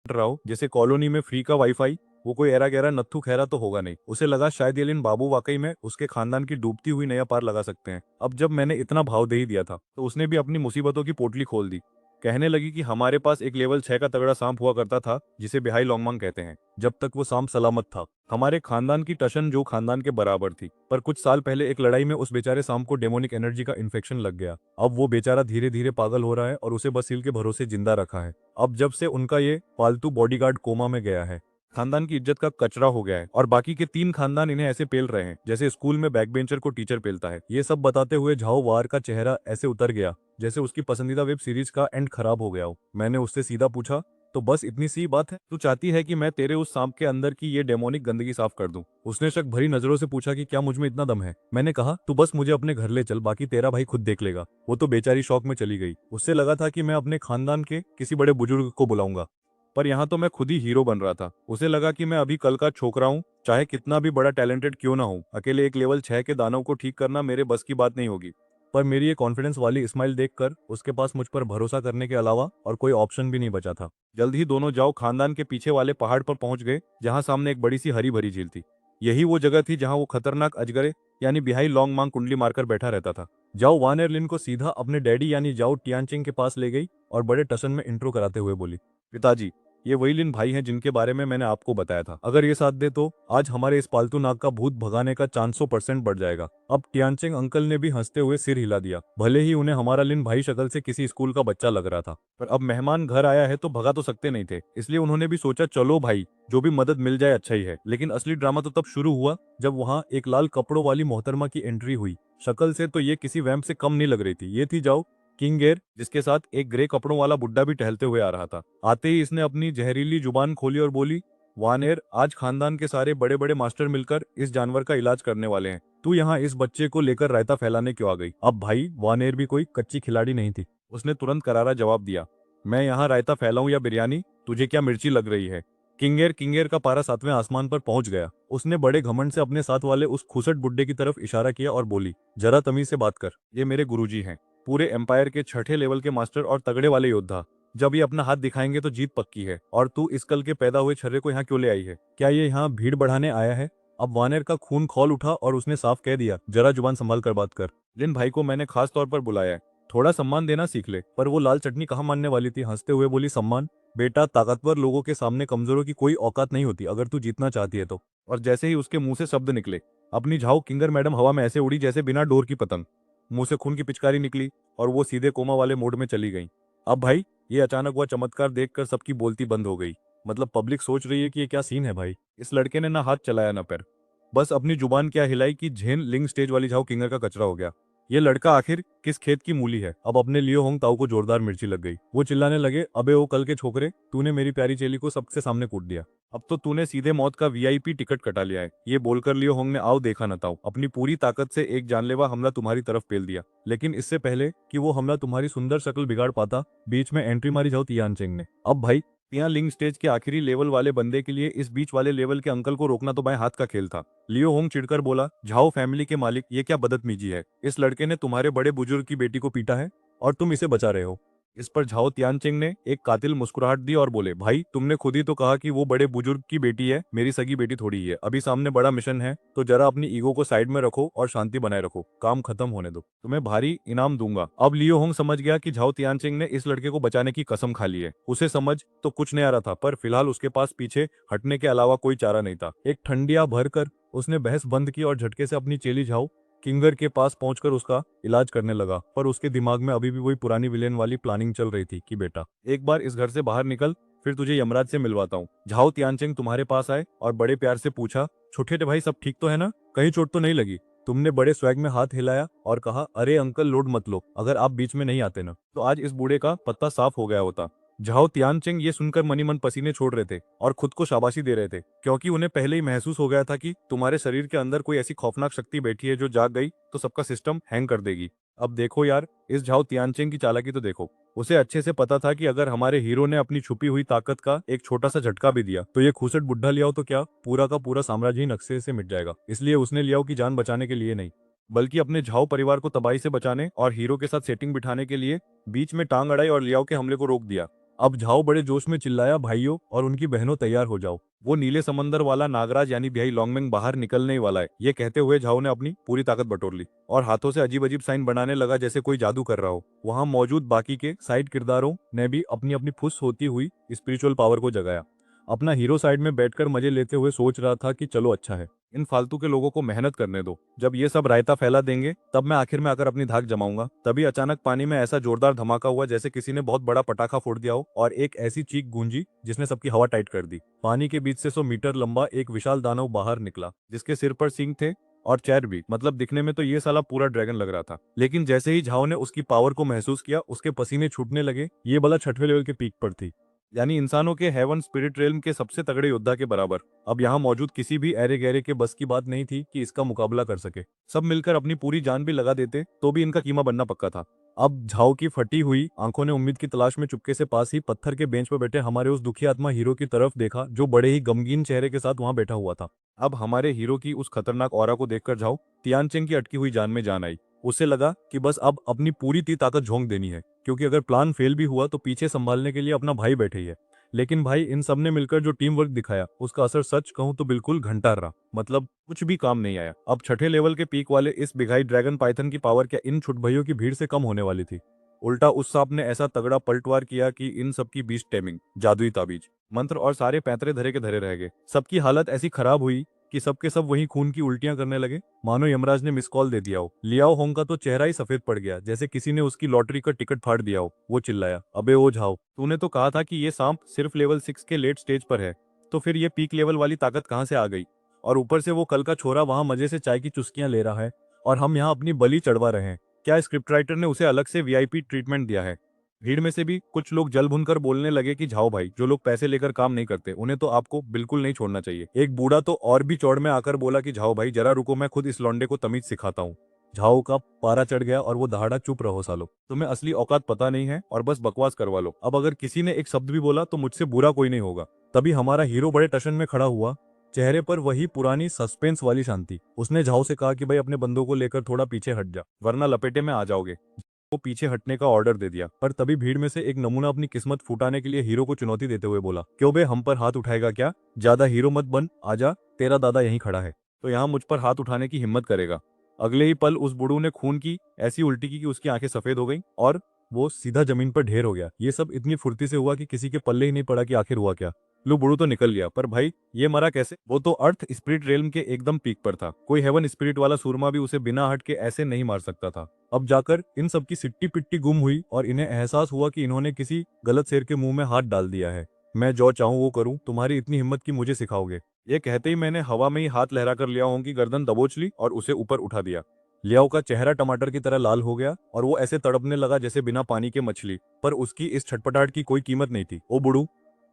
रहा हो, जैसे कॉलोनी में फ्री का वाईफाई। वो कोई एरा गहरा नत्थु खैरा तो होगा नहीं। उसे लगा शायद ये लिन बाबू वाकई में उसके खानदान की डूबती हुई नैया पार लगा सकते हैं। अब जब मैंने इतना भाव दे ही दिया था तो उसने भी अपनी मुसीबतों की पोटली खोल दी। कहने लगी कि हमारे पास एक लेवल 6 का तगड़ा सांप हुआ करता था जिसे बिहाई लोंगमांग कहते हैं। जब तक वो सांप सलामत था, हमारे खानदान की टशन जो खानदान के बराबर थी। पर कुछ साल पहले एक लड़ाई में उस बेचारे सांप को डेमोनिक एनर्जी का इन्फेक्शन लग गया। अब वो बेचारा धीरे धीरे पागल हो रहा है और उसे बस सील के भरोसे जिंदा रखा है। अब जब से उनका ये पालतू बॉडीगार्ड कोमा में गया है, खानदान की इज्जत का कचरा हो गया है और बाकी के 3 खानदान इन्हें ऐसे पेल रहे हैं जैसे स्कूल में बैक बेंचर को टीचर पेलता है। ये सब बताते हुए झाओ वार का चेहरा ऐसे उतर गया जैसे उसकी पसंदीदा वेब सीरीज का एंड खराब हो गया हो। मैंने उससे सीधा पूछा, तो बस इतनी सी बात है? तू चाहती है कि मैं तेरे उस सांप के अंदर की ये डेमोनिक गंदगी साफ कर दूं? उसने शक भरी नजरों से पूछा कि क्या मुझ में इतना दम है? मैंने कहा, तू बस मुझे अपने घर ले चल, बाकी तेरा भाई खुद देख लेगा। वो तो बेचारी शौक में चली गई। उससे लगा था कि मैं अपने खानदान के किसी बड़े बुजुर्ग को बुलाऊंगा, पर यहाँ तो मैं खुद ही हीरो बन रहा था। उसे लगा कि मैं अभी कल का छोकरा हूँ, चाहे कितना भी बड़ा टैलेंटेड क्यों ना हो। अकेले एक लेवल 6 के दानव को ठीक करना मेरे बस की बात नहीं होगी। पर मेरी ये कॉन्फिडेंस वाली स्माइल देखकर उसके पास मुझ पर भरोसा करने के अलावा और कोई ऑप्शन भी नहीं बचा था। जल्द ही दोनों जाओ खानदान के पीछे वाले पहाड़ पर पहुंच गए, जहां सामने एक बड़ी सी हरी भरी झील थी। यही वो जगह थी जहां वो खतरनाक अजगरे यानी बिहाई लॉन्ग मांग कुंडली मारकर बैठा रहता था। जाओ वान एयरलिन को सीधा अपने डैडी यानी जाओ टियानचिंग के पास ले गई और बड़े टसन में इंट्रो कराते हुए बोली, पिताजी, ये वही लिन भाई हैं जिनके बारे में मैंने आपको बताया था। अगर ये साथ दे तो आज हमारे इस पालतू नाग का भूत भगाने का चांस 100% बढ़ जाएगा। अब टियानचिंग अंकल ने भी हंसते हुए सिर हिला दिया। भले ही उन्हें हमारा लिन भाई शक्ल से किसी स्कूल का बच्चा लग रहा था, पर अब मेहमान घर आया है तो भगा तो सकते नहीं थे। इसलिए उन्होंने भी सोचा, चलो भाई, जो भी मदद मिल जाए अच्छा ही है। लेकिन असली ड्रामा तो तब शुरू हुआ जब वहां एक लाल कपड़ों वाली मोहतरमा की एंट्री हुई। शक्ल से तो ये किसी वैम्प से कम नहीं लग रही थी। ये थी जाओ किंगेर, जिसके साथ एक ग्रे कपड़ों वाला बुड्ढा भी टहलते हुए आ रहा था। आते ही इसने अपनी जहरीली जुबान खोली और बोली, वानेर, आज खानदान के सारे बड़े बड़े मास्टर मिलकर इस जानवर का इलाज करने वाले हैं। तू यहाँ इस बच्चे को लेकर रायता फैलाने क्यों आ गई? अब भाई वानेर भी कोई कच्ची खिलाड़ी नहीं थी। उसने तुरंत करारा जवाब दिया, मैं यहाँ रायता फैलाऊं या बिरयानी, तुझे क्या मिर्ची लग रही है? किंगेर किंगेर का पारा 7वें आसमान पर पहुंच गया। उसने बड़े घमंड से अपने साथ वाले उस खुसट बुड्ढे की तरफ इशारा किया और बोली, जरा तमीज से बात कर, ये मेरे गुरुजी हैं, पूरे एम्पायर के 6ठे लेवल के मास्टर और तगड़े वाले योद्धा। जब ये अपना हाथ दिखाएंगे तो जीत पक्की है। और तू इस कल के पैदा हुए छर्रे को यहाँ क्यों ले आई है? क्या ये यहाँ भीड़ बढ़ाने आया है? अब वानेर का खून खौल उठा और उसने साफ कह दिया, जरा जुबान संभाल कर बात कर। लिन भाई को मैंने खास तौर पर बुलाया है, थोड़ा सम्मान देना सीख ले। पर वो लाल चटनी कहाँ मानने वाली थी। हंसते हुए बोली, सम्मान? बेटा, ताकतवर लोगों के सामने कमजोरों की कोई औकात नहीं होती अगर तू जीतना चाहती है तो। और जैसे ही उसके मुंह से शब्द निकले, अपनी झाओ किंगर मैडम हवा में ऐसे उड़ी जैसे बिना डोर की पतंग। मुंह से खून की पिचकारी निकली और वो सीधे कोमा वाले मोड में चली गई। अब भाई, ये अचानक हुआ चमत्कार देखकर सबकी बोलती बंद हो गई। मतलब पब्लिक सोच रही है कि ये क्या सीन है भाई। इस लड़के ने ना हाथ चलाया ना पैर, बस अपनी जुबान क्या हिलाई कि झेन लिंग स्टेज वाली झाओ किंगर का कचरा हो गया। ये लड़का आखिर किस खेत की मूली है? अब अपने लियो होंग ताऊ को जोरदार मिर्ची लग गई। वो चिल्लाने लगे, अबे ओ कल के छोकरे, तूने मेरी प्यारी चेली को सबके सामने कूट दिया। अब तो तूने सीधे मौत का वीआईपी टिकट कटा लिया है। ये बोलकर लियो होंग ने आओ देखा न ताऊ अपनी पूरी ताकत से एक जानलेवा हमला तुम्हारी तरफ पेल दिया। लेकिन इससे पहले कि वो हमला तुम्हारी सुंदर शक्ल बिगाड़ पाता, बीच में एंट्री मारी जाओ तियानचेंग ने। अब भाई, तिया लिंग स्टेज के आखिरी लेवल वाले बंदे के लिए इस बीच वाले लेवल के अंकल को रोकना तो बाएं हाथ का खेल था। लियो होंग चिढ़कर बोला, झाओ फैमिली के मालिक, ये क्या बदतमीजी है? इस लड़के ने तुम्हारे बड़े बुजुर्ग की बेटी को पीटा है और तुम इसे बचा रहे हो। इस पर झाओ तियानचिंग ने एक कातिल मुस्कुराहट दी और बोले, भाई, तुमने खुद ही तो कहा कि वो बड़े बुजुर्ग की बेटी है, मेरी सगी बेटी थोड़ी ही है। अभी सामने बड़ा मिशन है, तो जरा अपनी ईगो को साइड में रखो और शांति बनाए रखो। काम खत्म होने दो, तुम्हें भारी इनाम दूंगा। अब लियो होंग समझ गया कि झाओ तियानचिंग ने इस लड़के को बचाने की कसम खा ली है। उसे समझ तो कुछ नहीं आ रहा था, पर फिलहाल उसके पास पीछे हटने के अलावा कोई चारा नहीं था। एक ठंडिया भरकर उसने बहस बंद की और झटके से अपनी चेली झाओ किंगर के पास पहुंचकर उसका इलाज करने लगा। पर उसके दिमाग में अभी भी वही पुरानी विलेन वाली प्लानिंग चल रही थी कि बेटा, एक बार इस घर से बाहर निकल, फिर तुझे यमराज से मिलवाता हूँ। झाओ तियानचेंग तुम्हारे पास आए और बड़े प्यार से पूछा, छोटे भाई सब ठीक तो है ना? कहीं चोट तो नहीं लगी? तुमने बड़े स्वैग में हाथ हिलाया और कहा, अरे अंकल लोड मत लो, अगर आप बीच में नहीं आते ना तो आज इस बूढ़े का पत्ता साफ हो गया होता। झाओ तियानचेंग ये सुनकर मनी मन पसीने छोड़ रहे थे और खुद को शाबाशी दे रहे थे, क्योंकि उन्हें पहले ही महसूस हो गया था कि तुम्हारे शरीर के अंदर कोई ऐसी खौफनाक शक्ति बैठी है जो जाग गई तो सबका सिस्टम हैंग कर देगी। अब देखो यार, इस झाओ तियानचेंग की चालाकी तो देखो। उसे अच्छे से पता था कि अगर हमारे हीरो ने अपनी छुपी हुई ताकत का एक छोटा सा झटका भी दिया तो ये खूसट बुढ़ा लियाओ तो क्या, पूरा का पूरा साम्राज्य ही नक्शे से मिट जाएगा। इसलिए उसने लियाओ की जान बचाने के लिए नहीं, बल्कि अपने झाओ परिवार को तबाही से बचाने और हीरो के साथ सेटिंग बिठाने के लिए बीच में टांग अड़ाई और लियाओ के हमले को रोक दिया। अब झाओ बड़े जोश में चिल्लाया, भाइयों और उनकी बहनों तैयार हो जाओ, वो नीले समंदर वाला नागराज यानी बिहाई लॉन्गमेंग बाहर निकलने ही वाला है। ये कहते हुए झाओ ने अपनी पूरी ताकत बटोर ली और हाथों से अजीब अजीब साइन बनाने लगा जैसे कोई जादू कर रहा हो। वहां मौजूद बाकी के साइड किरदारों ने भी अपनी अपनी फुस होती हुई स्पिरिचुअल पावर को जगाया। अपना हीरो साइड में बैठकर मजे लेते हुए सोच रहा था कि चलो अच्छा है, इन फालतू के लोगों को मेहनत करने दो, जब ये सब रायता फैला देंगे तब मैं आखिर में आकर अपनी धाक जमाऊंगा। तभी अचानक पानी में ऐसा जोरदार धमाका हुआ जैसे किसी ने बहुत बड़ा पटाखा फोड़ दिया हो और एक ऐसी चीख गूंजी जिसने सबकी हवा टाइट कर दी। पानी के बीच से 100 मीटर लंबा एक विशाल दानव बाहर निकला जिसके सिर पर सींग थे और चेहर भी, मतलब दिखने में तो ये साला पूरा ड्रैगन लग रहा था। लेकिन जैसे ही झाओ ने उसकी पावर को महसूस किया उसके पसीने छूटने लगे। ये बला 6वें लेवल के पीक पर थी, यानी इंसानों के हेवन स्पिरिट रेल्म के सबसे तगड़े योद्धा के बराबर। अब यहाँ मौजूद किसी भी एरे गहरे के बस की बात नहीं थी कि इसका मुकाबला कर सके। सब मिलकर अपनी पूरी जान भी लगा देते तो भी इनका कीमा बनना पक्का था। अब झाओ की फटी हुई आंखों ने उम्मीद की तलाश में चुपके से पास ही पत्थर के बेंच पर बैठे हमारे उस दुखी आत्मा हीरो की तरफ देखा जो बड़े ही गमगीन चेहरे के साथ वहां बैठा हुआ था। अब हमारे हीरो की उस खतरनाक ऑरा को देखकर झाओ तियानचेंग की अटकी हुई जान में जान आई। उसे लगा कि बस अब अपनी पूरी ताकत झोंक देनी है, क्योंकि अगर प्लान फेल भी हुआ तो पीछे संभालने के लिए अपना भाई बैठे ही है। लेकिन भाई इन सब ने मिलकर जो टीम वर्क दिखाया उसका असर सच कहूं तो बिल्कुल घंटा रहा, मतलब कुछ भी काम नहीं आया। अब 6ठे लेवल के पीक वाले इस बिघाई ड्रैगन पाइथन की पावर क्या इन छुट भइयों की भीड़ से कम होने वाली थी। उल्टा उस सांप ने ऐसा तगड़ा पलटवार किया कि इन सबकी बीच टेमिंग, जादुई ताबीज, मंत्र और सारे पैंतरे धरे के धरे रह गए। सबकी हालत ऐसी खराब हुई कि सबके सब वही खून की उल्टियां करने लगे, मानो यमराज ने मिस कॉल दे दिया हो। लियाओ होंग का तो चेहरा ही सफेद पड़ गया जैसे किसी ने उसकी लॉटरी का टिकट फाड़ दिया हो। वो चिल्लाया, अबे ओ झाओ, तूने तो कहा था कि ये सांप सिर्फ लेवल 6 के लेट स्टेज पर है, तो फिर ये पीक लेवल वाली ताकत कहाँ से आ गई? और ऊपर से वो कल का छोरा वहां मजे से चाय की चुस्कियां ले रहा है और हम यहाँ अपनी बलि चढ़वा रहे हैं। क्या स्क्रिप्ट राइटर ने उसे अलग से वीआईपी ट्रीटमेंट दिया है? भीड़ में से भी कुछ लोग जल भुनकर बोलने लगे कि झाओ भाई, जो लोग पैसे लेकर काम नहीं करते उन्हें तो आपको बिल्कुल नहीं छोड़ना चाहिए। एक बूढ़ा तो और भी चौड़ में आकर बोला कि झाओ भाई जरा रुको, मैं खुद इस लौंडे को तमीज सिखाता हूँ। झाओ का पारा चढ़ गया और वो दहाड़ा, चुप रहो सालो, तुम्हें असली औकात पता नहीं है और बस बकवास करवा लो। अब अगर किसी ने एक शब्द भी बोला तो मुझझसे बुरा कोई नहीं होगा। तभी हमारा हीरो बड़े टशन में खड़ा हुआ, चेहरे पर वही पुरानी सस्पेंस वाली शांति। उसने झाओ से कहा कि भाई अपने बंदों को लेकर थोड़ा पीछे हट जा, वरना लपेटे में आ जाओगे। वो पीछे हटने का ऑर्डर दे दिया, पर तभी भीड़ में से एक नमूना अपनी किस्मत फुटाने के लिए हीरो को चुनौती देते हुए बोला, क्यों बे हम पर हाथ उठाएगा क्या? ज्यादा हीरो मत बन, आजा, तेरा दादा यहीं खड़ा है, तो यहाँ मुझ पर हाथ उठाने की हिम्मत करेगा। अगले ही पल उस बुढ़ू ने खून की ऐसी उल्टी की कि उसकी आंखें सफेद हो गईं और वो सीधा जमीन पर ढेर हो गया। ये सब इतनी फुर्ती से हुआ कि किसी के पल्ले ही नहीं पड़ा कि आखिर हुआ क्या। लो बुढ़ू तो निकल गया, पर भाई ये मरा कैसे? वो तो अर्थ स्पिरिट रेल्म के एकदम पीक पर था, कोई हेवन स्पिरिट वाला सूरमा भी उसे बिना हट के ऐसे नहीं मार सकता था। अब जाकर इन सबकी सिट्टी पिट्टी गुम हुई और इन्हें एहसास हुआ कि इन्होंने किसी गलत शेर के मुंह में हाथ डाल दिया है। मैं जो चाहूं वो करूं, तुम्हारी इतनी हिम्मत की मुझे सिखाओगे? ये कहते ही मैंने हवा में ही हाथ लहरा कर लियाओं की गर्दन दबोच ली और उसे ऊपर उठा दिया। लियाओ का चेहरा टमाटर की तरह लाल हो गया और वो ऐसे तड़पने लगा जैसे बिना पानी के मछली, पर उसकी इस छटपटाहट की कोई कीमत नहीं थी। ओ बुड़ू,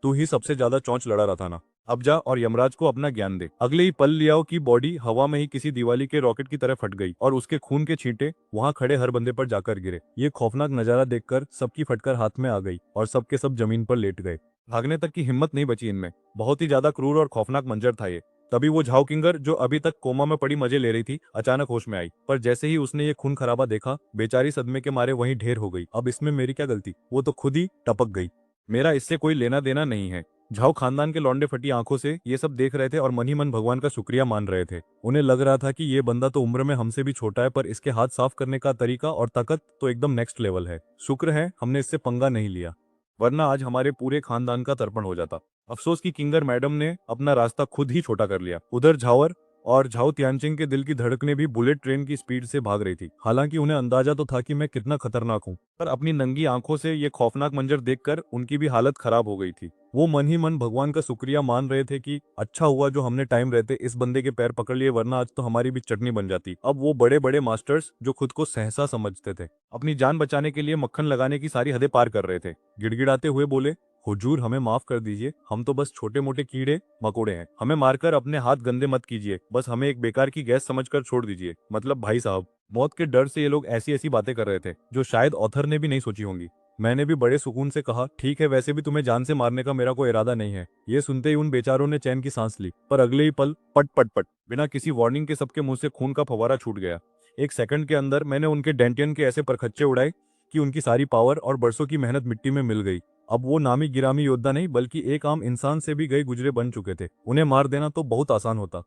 तू ही सबसे ज्यादा चौंच लड़ा रहा था ना, अब जा और यमराज को अपना ज्ञान दे। अगले ही पल लियाओ की बॉडी हवा में ही किसी दिवाली के रॉकेट की तरह फट गई और उसके खून के छींटे वहां खड़े हर बंदे पर जाकर गिरे। ये खौफनाक नजारा देखकर सबकी फटकर हाथ में आ गई और सबके सब जमीन पर लेट गए। भागने तक की हिम्मत नहीं बची इनमें। बहुत ही ज्यादा क्रूर और खौफनाक मंजर था ये। तभी वो झाओ किंगर जो अभी तक कोमा में पड़ी मजे ले रही थी अचानक होश में आई, पर जैसे ही उसने ये खून खराबा देखा बेचारी सदमे के मारे वहीं ढेर हो गई। अब इसमें मेरी क्या गलती? वो तो खुद ही टपक गई। मेरा इससे कोई लेना देना नहीं है। झाओ खानदान के लौंडे फटी आंखों से ये सब देख रहे थे और मन ही मन भगवान का शुक्रिया मान रहे थे। उन्हें लग रहा था कि ये बंदा तो उम्र में हमसे भी छोटा है, पर इसके हाथ साफ करने का तरीका और ताकत तो एकदम नेक्स्ट लेवल है। शुक्र है हमने इससे पंगा नहीं लिया, वरना आज हमारे पूरे खानदान का तर्पण हो जाता। अफसोस की किंगर मैडम ने अपना रास्ता खुद ही छोटा कर लिया। उधर झावर और झाओ तियानचिंग के दिल की धड़कनें भी बुलेट ट्रेन की स्पीड से भाग रही थी। हालांकि उन्हें अंदाजा तो था कि मैं कितना खतरनाक हूं, पर अपनी नंगी आंखों से ये खौफनाक मंजर देखकर उनकी भी हालत खराब हो गई थी। वो मन ही मन भगवान का शुक्रिया मान रहे थे कि अच्छा हुआ जो हमने टाइम रहते इस बंदे के पैर पकड़ लिए, वरना आज तो हमारी भी चटनी बन जाती। अब वो बड़े बड़े मास्टर्स जो खुद को सहसा समझते थे अपनी जान बचाने के लिए मक्खन लगाने की सारी हदें पार कर रहे थे। गिड़गिड़ाते हुए बोले, हुजूर हमें माफ कर दीजिए, हम तो बस छोटे मोटे कीड़े मकोड़े हैं, हमें मारकर अपने हाथ गंदे मत कीजिए, बस हमें एक बेकार की गैस समझकर छोड़ दीजिए। मतलब भाई साहब, मौत के डर से ये लोग ऐसी ऐसी बातें कर रहे थे जो शायद ऑथर ने भी नहीं सोची होंगी। मैंने भी बड़े सुकून से कहा, ठीक है, वैसे भी तुम्हें जान से मारने का मेरा कोई इरादा नहीं है। ये सुनते ही उन बेचारों ने चैन की सांस ली, पर अगले ही पल पट पट पट बिना किसी वार्निंग के सबके मुंह से खून का फव्वारा छूट गया। एक सेकंड के अंदर मैंने उनके डेंटियन के ऐसे परखच्चे उड़ाए कि उनकी सारी पावर और बरसों की मेहनत मिट्टी में मिल गई। अब वो नामी गिरामी योद्धा नहीं बल्कि एक आम इंसान से भी गए गुजरे बन चुके थे। उन्हें मार देना तो बहुत आसान होता,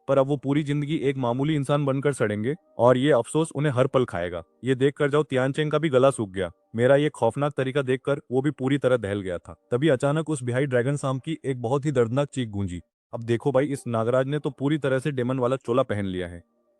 पर अब वो पूरी जिंदगी एक मामूली इंसान बनकर सड़ेंगे और ये अफसोस उन्हें हर पल खाएगा। ये देखकर जाओ तियानचेंग का भी गला सूख गया। मेरा ये खौफनाक तरीका देखकर वो भी पूरी तरह दहल गया था। तभी अचानक उस बिहाई ड्रैगन सांप की एक बहुत ही दर्दनाक चीख गूंजी। अब देखो भाई, इस नागराज ने तो पूरी तरह से डेमन वाला चोला पहन लिया है।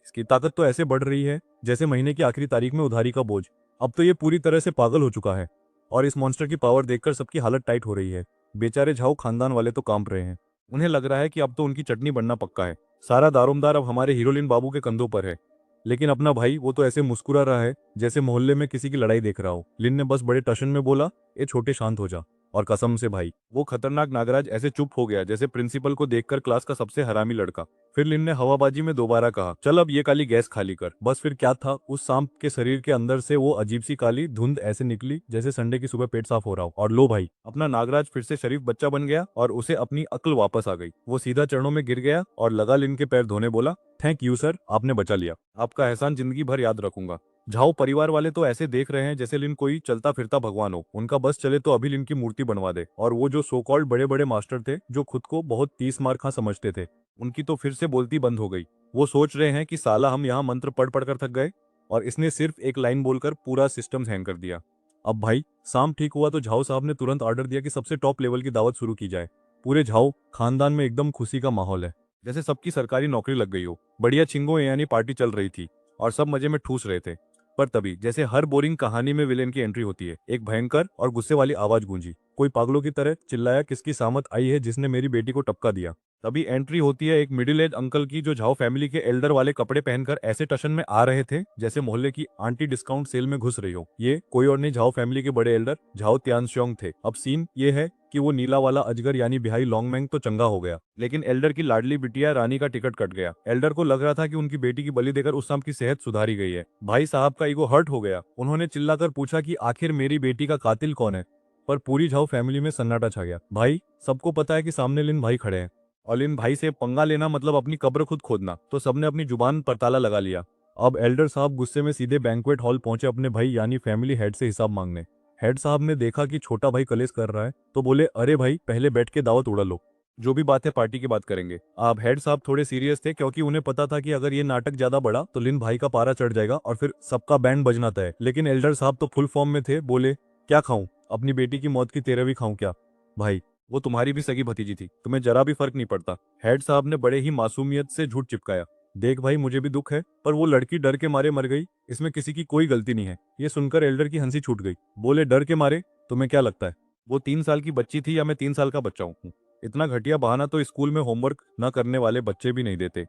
इसकी ताकत तो ऐसे बढ़ रही है जैसे महीने की आखिरी तारीख में उधारी का बोझ। अब तो ये पूरी तरह से पागल हो चुका है और इस मॉन्स्टर की पावर देखकर सबकी हालत टाइट हो रही है। बेचारे झाऊ खानदान वाले तो कांप रहे हैं। उन्हें लग रहा है कि अब तो उनकी चटनी बनना पक्का है। सारा दारोमदार अब हमारे हीरोलिन बाबू के कंधों पर है। लेकिन अपना भाई वो तो ऐसे मुस्कुरा रहा है जैसे मोहल्ले में किसी की लड़ाई देख रहा हो। लिन ने बस बड़े टशन में बोला, ए छोटे शांत हो जा। और कसम से भाई, वो खतरनाक नागराज ऐसे चुप हो गया जैसे प्रिंसिपल को देखकर क्लास का सबसे हरामी लड़का। फिर लिन ने हवाबाजी में दोबारा कहा, चल अब ये काली गैस खाली कर। बस फिर क्या था, उस सांप के शरीर के अंदर से वो अजीब सी काली धुंध ऐसे निकली जैसे संडे की सुबह पेट साफ हो रहा हो। और लो भाई, अपना नागराज फिर से शरीफ बच्चा बन गया और उसे अपनी अक्ल वापस आ गई। वो सीधा चरणों में गिर गया और लगा लिन के पैर धोने, बोला, थैंक यू सर, आपने बचा लिया। आपका एहसान जिंदगी भर याद रखूंगा। झाओ परिवार वाले तो ऐसे देख रहे हैं जैसे लिन कोई चलता फिरता भगवान हो। उनका बस चले तो अभी लिन की मूर्ति बनवा दे। और वो जो सो कॉल्ड बड़े बड़े मास्टर थे जो खुद को बहुत 30 मार समझते थे, उनकी तो फिर से बोलती बंद हो गई। वो सोच रहे हैं कि साला हम यहाँ मंत्र पढ़ पढ़ कर थक गए और इसने सिर्फ एक लाइन बोलकर पूरा सिस्टम हैंग कर दिया। अब भाई, शाम ठीक हुआ तो झाओ साहब ने तुरंत ऑर्डर दिया कि सबसे टॉप लेवल की दावत शुरू की जाए। पूरे झाओ खानदान में एकदम खुशी का माहौल है, जैसे सबकी सरकारी नौकरी लग गई हो। बढ़िया छिंगो यानी पार्टी चल रही थी और सब मजे में ठूस रहे थे। पर तभी, जैसे हर बोरिंग कहानी में विलेन की एंट्री होती है, एक भयंकर और गुस्से वाली आवाज गूंजी। कोई पागलों की तरह चिल्लाया, किसकी सामत आई है जिसने मेरी बेटी को टपका दिया। तभी एंट्री होती है एक मिडिल एज अंकल की, जो झाओ फैमिली के एल्डर वाले कपड़े पहनकर ऐसे टशन में आ रहे थे जैसे मोहल्ले की आंटी डिस्काउंट सेल में घुस रही हो। ये कोई और नहीं, झाओ फैमिली के बड़े एल्डर झाओ त्यानश्योंग थे। अब सीन ये है कि वो नीला वाला अजगर यानी बिहाई लॉन्गमैंग तो चंगा हो गया, लेकिन एल्डर की लाडली बिटिया रानी का टिकट कट गया। एल्डर को लग रहा था कि उनकी बेटी की बलि देकर उस सांप की सेहत सुधारी गई है। भाई साहब का ईगो हर्ट हो गया। उन्होंने चिल्लाकर पूछा कि आखिर मेरी बेटी का कातिल कौन है। पर पूरी झाओ फैमिली में सन्नाटा छा गया। भाई, सबको पता है कि सामने लिन भाई खड़े हैं और लिन भाई से पंगा लेना मतलब अपनी कब्र खुद खोदना, तो सबने अपनी जुबान पर ताला लगा लिया। अब एल्डर साहब गुस्से में सीधे बैंक्वेट हॉल पहुंचे अपने भाई यानी फैमिली हेड से हिसाब मांगने। हेड साहब ने देखा कि छोटा भाई कलेश कर रहा है तो बोले, अरे भाई, पहले बैठ के दावत उड़ा लो, जो भी बात है पार्टी की बात करेंगे। अब हेड साहब थोड़े सीरियस थे क्योंकि उन्हें पता था कि अगर ये नाटक ज्यादा बढ़ा तो लिन भाई का पारा चढ़ जाएगा और फिर सबका बैंड बजना तय। लेकिन एल्डर साहब तो फुल फॉर्म में थे। बोले, क्या खाऊं, अपनी बेटी की मौत की 13वीं खाऊं क्या? भाई, वो तुम्हारी भी सगी भतीजी थी, तुम्हें जरा भी फर्क नहीं पड़ता। हेड साहब ने बड़े ही मासूमियत से झूठ चिपकाया, देख भाई, मुझे भी दुख है पर वो लड़की डर के मारे मर गई, इसमें किसी की कोई गलती नहीं है। ये सुनकर एल्डर की हंसी छूट गई। बोले, डर के मारे? तुम्हें क्या लगता है वो 3 साल की बच्ची थी या मैं 3 साल का बच्चा हूँ? इतना घटिया बहाना तो स्कूल में होमवर्क न करने वाले बच्चे भी नहीं देते।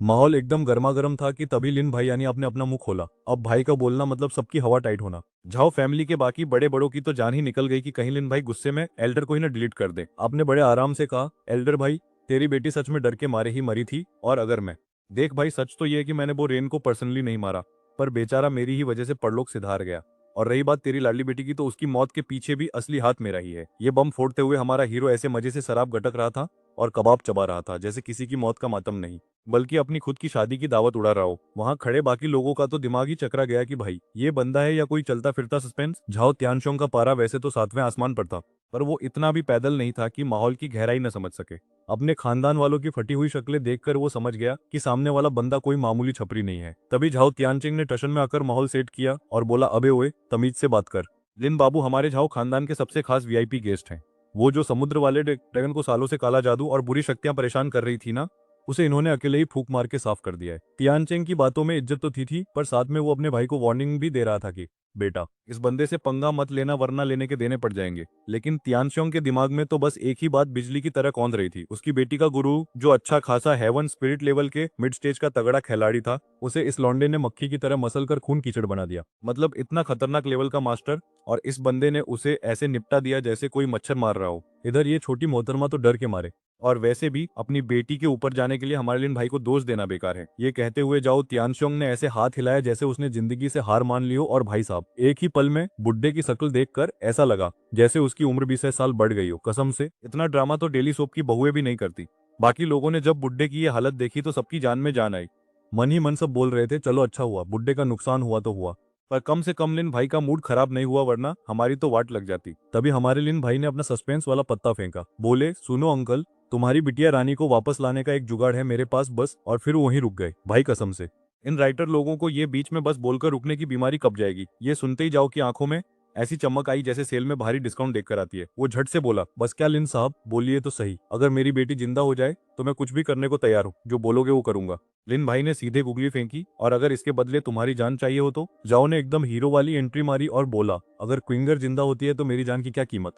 माहौल एकदम गर्मा गर्म था कि तभी लिन भाई यानी आपने अपना मुंह खोला। अब भाई का बोलना मतलब सबकी हवा टाइट होना। झाओ फैमिली के बाकी बड़े बड़ों की तो जान ही निकल गई कि कहीं लिन भाई गुस्से में एल्डर को ही ना डिलीट कर दे। आपने बड़े आराम से कहा, एल्डर भाई, तेरी बेटी सच में डर के मारे ही मरी थी। और अगर मैं, देख भाई, सच तो ये है कि मैंने वो रेन को पर्सनली नहीं मारा, पर बेचारा मेरी ही वजह से परलोक सिधार गया। और रही बात तेरी लाडली बेटी की, तो उसकी मौत के पीछे भी असली हाथ मेरा ही है। ये बम फोड़ते हुए हमारा हीरो ऐसे मजे से शराब गटक रहा था और कबाब चबा रहा था जैसे किसी की मौत का मातम नहीं, बल्कि अपनी खुद की शादी की दावत उड़ा रहा हो। वहां खड़े बाकी लोगों का तो दिमाग ही चकरा गया कि भाई, ये बंदा है या कोई चलता फिरता सस्पेंस। झाओ त्यानशोंग का पारा वैसे तो 7वें आसमान पर था, पर वो इतना भी पैदल नहीं था कि माहौल की गहराई न समझ सके। अपने खानदान वालों की फटी हुई शक्लें देखकर वो समझ गया कि सामने वाला बंदा कोई मामूली छपरी नहीं है। तभी झाओ त्यानचिंग ने टशन में आकर माहौल सेट किया और बोला, अबे ओए, तमीज से बात कर। लिन बाबू हमारे झाओ खानदान के सबसे खास वीआईपी गेस्ट हैं। वो जो समुद्र वाले ड्रैगन को सालों से काला जादू और बुरी शक्तियां परेशान कर रही थी ना, उसे इन्होंने अकेले ही फूंक मार के साफ कर दिया है। तियानचेंग की बातों में इज्जत तो थी पर साथ में वो अपने भाई को वार्निंग भी दे रहा था कि बेटा, इस बंदे से पंगा मत लेना वरना लेने के देने पड़ जाएंगे। लेकिन तियानशोंग के दिमाग में तो बस एक ही बात बिजली की तरह कौंध रही थी। उसकी बेटी का गुरु, जो अच्छा खासा हेवन स्पिरिट लेवल के मिड स्टेज का तगड़ा खिलाड़ी था, उसे इस लौंडे ने मक्खी की तरह मसल कर खून कीचड़ बना दिया। मतलब इतना खतरनाक लेवल का मास्टर, और इस बंदे ने उसे ऐसे निपटा दिया जैसे कोई मच्छर मार रहा हो। इधर ये छोटी मोहतरमा तो डर के मारे, और वैसे भी अपनी बेटी के ऊपर जाने के लिए हमारे लिन भाई को दोष देना बेकार है। ये कहते हुए जाओ तियानशोंग ने ऐसे हाथ हिलाया जैसे उसने जिंदगी से हार मान ली हो। और भाई साहब, एक ही पल में बुड्ढे की शक्ल देखकर ऐसा लगा जैसे उसकी उम्र 20 साल बढ़ गई हो। कसम से इतना ड्रामा तो डेली सोप की बहुएं भी नहीं करती। बाकी लोगों ने जब बुड्ढे की ये हालत देखी तो सबकी जान में जान आई। मन ही मन सब बोल रहे थे, चलो अच्छा हुआ, बुड्ढे का नुकसान हुआ तो हुआ। पर कम से कम लिन भाई का मूड खराब नहीं हुआ, वरना हमारी तो वाट लग जाती। तभी हमारे लिन भाई ने अपना सस्पेंस वाला पत्ता फेंका। बोले, सुनो अंकल, तुम्हारी बिटिया रानी को वापस लाने का एक जुगाड़ है मेरे पास बस। और फिर वहीं रुक गए भाई कसम से। इन राइटर लोगों को ये बीच में बस बोलकर रुकने की बीमारी कब जाएगी। ये सुनते ही जाओ कि आंखों में ऐसी चमक आई जैसे सेल में भारी डिस्काउंट देखकर आती है। वो झट से बोला, बस क्या लिन साहब, बोलिए तो सही। अगर मेरी बेटी जिंदा हो जाए तो मैं कुछ भी करने को तैयार हूँ, जो बोलोगे वो करूंगा। लिन भाई ने सीधे गुगली फेंकी, और अगर इसके बदले तुम्हारी जान चाहिए हो तो। जाओ ने एकदम हीरो वाली एंट्री मारी और बोला, अगर क्विंगर जिंदा होती है तो मेरी जान की क्या कीमत।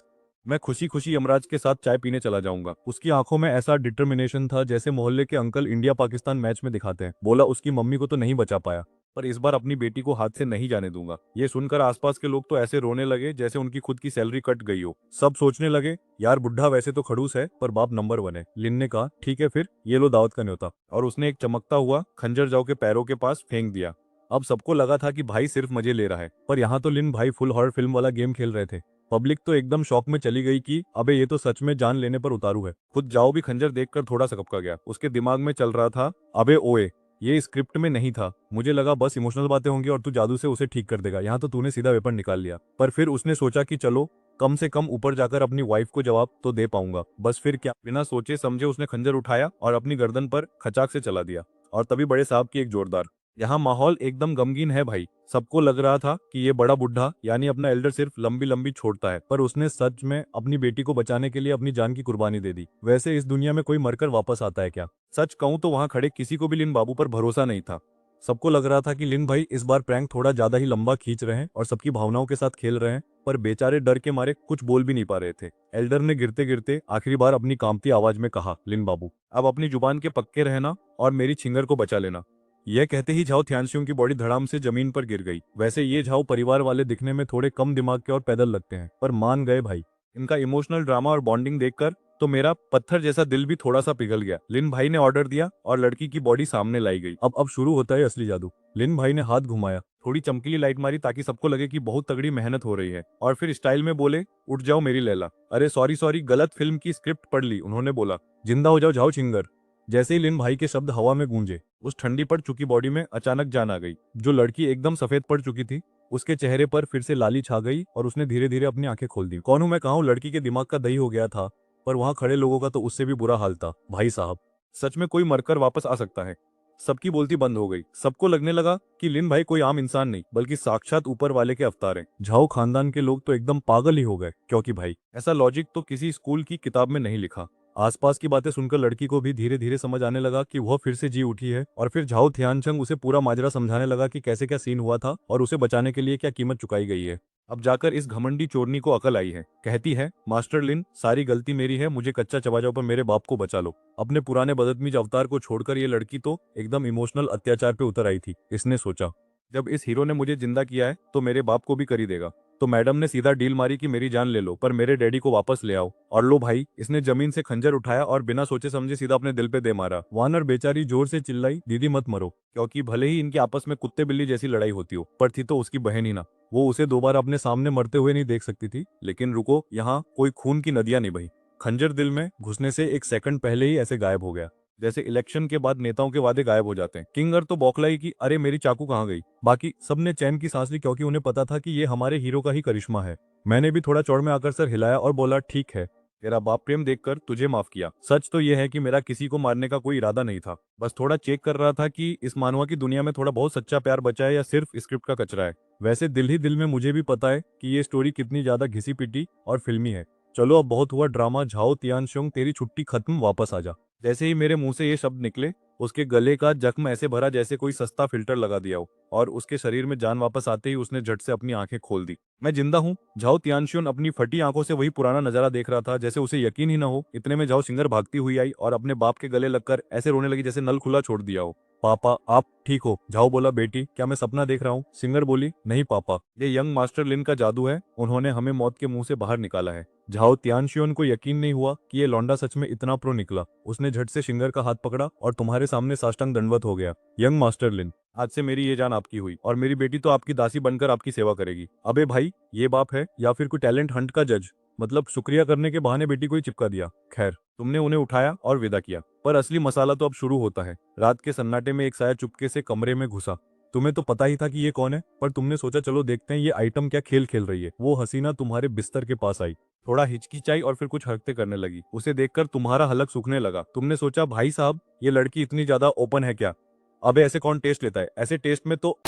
मैं खुशी खुशी यमराज के साथ चाय पीने चला जाऊंगा। उसकी आंखों में ऐसा डिटर्मिनेशन था जैसे मोहल्ले के अंकल इंडिया पाकिस्तान मैच में दिखाते हैं। बोला, उसकी मम्मी को तो नहीं बचा पाया, पर इस बार अपनी बेटी को हाथ से नहीं जाने दूंगा। ये सुनकर आसपास के लोग तो ऐसे रोने लगे जैसे उनकी खुद की सैलरी कट गई हो। सब सोचने लगे, यार बुढ़ा वैसे तो खड़ूस है पर बाप नंबर 1 है। लिन ने कहा, ठीक है फिर, ये लो दावत का न्योता। और उसने एक चमकता हुआ खंजर जाओ के पैरों के पास फेंक दिया। अब सबको लगा था कि भाई सिर्फ मजे ले रहा है, पर यहाँ तो लिन भाई फुल हॉरर फिल्म वाला गेम खेल रहे थे। पब्लिक तो एकदम शॉक में चली गई कि अबे ये तो सच में जान लेने पर उतारू है। खुद जाओ भी खंजर देखकर थोड़ा सा कपका गया। उसके दिमाग में चल रहा था, अबे ओए, ये स्क्रिप्ट में नहीं था। मुझे लगा बस इमोशनल बातें होंगी और तू जादू से उसे ठीक कर देगा। यहाँ तो तूने सीधा वेपन निकाल लिया। पर फिर उसने सोचा कि चलो कम से कम ऊपर जाकर अपनी वाइफ को जवाब तो दे पाऊंगा। बस फिर क्या, बिना सोचे समझे उसने खंजर उठाया और अपनी गर्दन पर खचाक से चला दिया। और तभी बड़े साहब की एक जोरदार। यहाँ माहौल एकदम गमगीन है भाई। सबको लग रहा था कि ये बड़ा बुढ़ा यानी अपना एल्डर सिर्फ लंबी लंबी छोड़ता है, पर उसने सच में अपनी बेटी को बचाने के लिए अपनी जान की कुर्बानी दे दी। वैसे इस दुनिया में कोई मरकर वापस आता है क्या? सच कहूं तो वहां खड़े किसी को भी लिन बाबू पर भरोसा नहीं था। सबको लग रहा था कि लिन भाई इस बार प्रैंक थोड़ा ज्यादा ही लंबा खींच रहे हैं और सबकी भावनाओं के साथ खेल रहे हैं। पर बेचारे डर के मारे कुछ बोल भी नहीं पा रहे थे। एल्डर ने गिरते गिरते आखिरी बार अपनी कांपती आवाज में कहा, लिन बाबू, अब अपनी जुबान के पक्के रहना और मेरी छिंगर को बचा लेना। यह कहते ही झाओ थियानसियों की बॉडी धड़ाम से जमीन पर गिर गई। वैसे ये झाओ परिवार वाले दिखने में थोड़े कम दिमाग के और पैदल लगते हैं, पर मान गए भाई। इनका इमोशनल ड्रामा और बॉन्डिंग देखकर तो मेरा पत्थर जैसा दिल भी थोड़ा सा पिघल गया। लिन भाई ने ऑर्डर दिया और लड़की की बॉडी सामने लाई गई। अब शुरू होता है असली जादू। लिन भाई ने हाथ घुमाया, थोड़ी चमकीली लाइट मारी ताकि सबको लगे कि बहुत तगड़ी मेहनत हो रही है, और फिर स्टाइल में बोले, उठ जाओ मेरी लैला। अरे सॉरी सॉरी, गलत फिल्म की स्क्रिप्ट पढ़ ली। उन्होंने बोला, जिंदा हो जाओ झाओ चिंगर। जैसे ही लिन भाई के शब्द हवा में गूंजे, उस ठंडी पड़ चुकी बॉडी में अचानक जान आ गई। जो लड़की एकदम सफेद पड़ चुकी थी, उसके चेहरे पर फिर से लाली छा गई और उसने धीरे धीरे अपनी आंखें खोल दी। कौन हूं मैं, कहा हूं, लड़की के दिमाग का दही हो गया था, पर वहां खड़े लोगों का तो उससे भी बुरा हाल था। भाई साहब, सच में कोई मरकर वापस आ सकता है? सबकी बोलती बंद हो गई। सबको लगने लगा कि लिन भाई कोई आम इंसान नहीं बल्कि साक्षात ऊपर वाले के अवतार हैं। झाओ खानदान के लोग तो एकदम पागल ही हो गए, क्योंकि भाई ऐसा लॉजिक तो किसी स्कूल की किताब में नहीं लिखा। आसपास की बातें सुनकर लड़की को भी धीरे धीरे समझ आने लगा कि वह फिर से जी उठी है। और फिर झाओ थियानचंग उसे पूरा माजरा समझाने लगा कि कैसे क्या सीन हुआ था और उसे बचाने के लिए क्या कीमत चुकाई गई है। अब जाकर इस घमंडी चोरनी को अकल आई है। कहती है, मास्टर लिन, सारी गलती मेरी है, मुझे कच्चा चबा जाओ पर मेरे बाप को बचा लो। अपने पुराने बदतमीज अवतार को छोड़कर ये लड़की तो एकदम इमोशनल अत्याचार पे उतर आई थी। इसने सोचा, जब इस हीरो ने मुझे जिंदा किया है तो मेरे बाप को भी कर ही देगा। तो मैडम ने सीधा डील मारी कि मेरी जान ले लो पर मेरे डैडी को वापस ले आओ। और लो भाई, इसने जमीन से खंजर उठाया और बिना सोचे समझे सीधा अपने दिल पे दे मारा। वानर बेचारी जोर से चिल्लाई, दीदी मत मरो, क्योंकि भले ही इनके आपस में कुत्ते बिल्ली जैसी लड़ाई होती हो, पर थी तो उसकी बहन ही ना। वो उसे दोबारा अपने सामने मरते हुए नहीं देख सकती थी। लेकिन रुको, यहाँ कोई खून की नदियां नहीं बही। खंजर दिल में घुसने से एक सेकंड पहले ही ऐसे गायब हो गया, जैसे इलेक्शन के बाद नेताओं के वादे गायब हो जाते हैं। किंगर तो बौखलाई कि अरे मेरी चाकू कहाँ गई। बाकी सबने चैन की सांस ली, क्योंकि उन्हें पता था कि ये हमारे हीरो का ही करिश्मा है। मैंने भी थोड़ा चौड़ में आकर सर हिलाया और बोला, ठीक है, तेरा बाप प्रेम देखकर तुझे माफ किया। सच तो यह है कि मेरा किसी को मारने का कोई इरादा नहीं था, बस थोड़ा चेक कर रहा था कि इस मानवा की दुनिया में थोड़ा बहुत सच्चा प्यार बचा है या सिर्फ स्क्रिप्ट का कचरा है। वैसे दिल ही दिल में मुझे भी पता है कि ये स्टोरी कितनी ज्यादा घिसी पिटी और फिल्मी है। चलो अब बहुत हुआ ड्रामा, झाओ तियानशोंग तेरी छुट्टी खत्म, वापस आ जा। जैसे ही मेरे मुंह से ये शब्द निकले, उसके गले का जख्म ऐसे भरा जैसे कोई सस्ता फिल्टर लगा दिया हो, और उसके शरीर में जान वापस आते ही उसने झट से अपनी आंखें खोल दी। मैं जिंदा हूँ। झाओ तियानशियन अपनी फटी आंखों से वही पुराना नजारा देख रहा था, जैसे उसे यकीन ही न हो। इतने में झाओ सिंगर भागती हुई आई और अपने बाप के गले लगकर ऐसे रोने लगी जैसे नल खुला छोड़ दिया हो। पापा, आप ठीक हो? झाओ बोला, बेटी क्या मैं सपना देख रहा हूँ? सिंगर बोली, नहीं पापा, ये यंग मास्टर लिन का जादू है, उन्होंने हमें मौत के मुंह से बाहर निकाला है। झाओ तियानशियन को यकीन नहीं हुआ कि ये लौंडा सच में इतना प्रो निकला। उसने झट से सिंगर का हाथ पकड़ा और तुम्हारे सामने साष्टांग दंडवत हो गया। यंग मास्टर लिन, आज से मेरी ये जान आपकी हुई और मेरी बेटी तो आपकी दासी बनकर आपकी सेवा करेगी। अबे भाई, ये बाप है या फिर कोई टैलेंट हंट का जज? मतलब शुक्रिया करने के बहाने बेटी को ही चिपका दिया। खैर, तुमने उन्हें उठाया और विदा किया, पर असली मसाला तो अब शुरू होता है। रात के सन्नाटे में एक साया चुपके से कमरे में घुसा। तुम्हें तो पता ही था कि ये कौन है, पर तुमने सोचा चलो देखते हैं ये आइटम क्या खेल खेल रही है। वो हसीना तुम्हारे बिस्तर के पास आई, थोड़ा हिचकिचाई और फिर कुछ हरकतें करने लगी। उसे देखकर तुम्हारा हलक सूखने लगा। तुमने सोचा भाई साहब ये लड़की इतनी ज्यादा ओपन है क्या? अबे ऐसे कौन टेस्ट लेता है, ऐसे टेस्ट में तो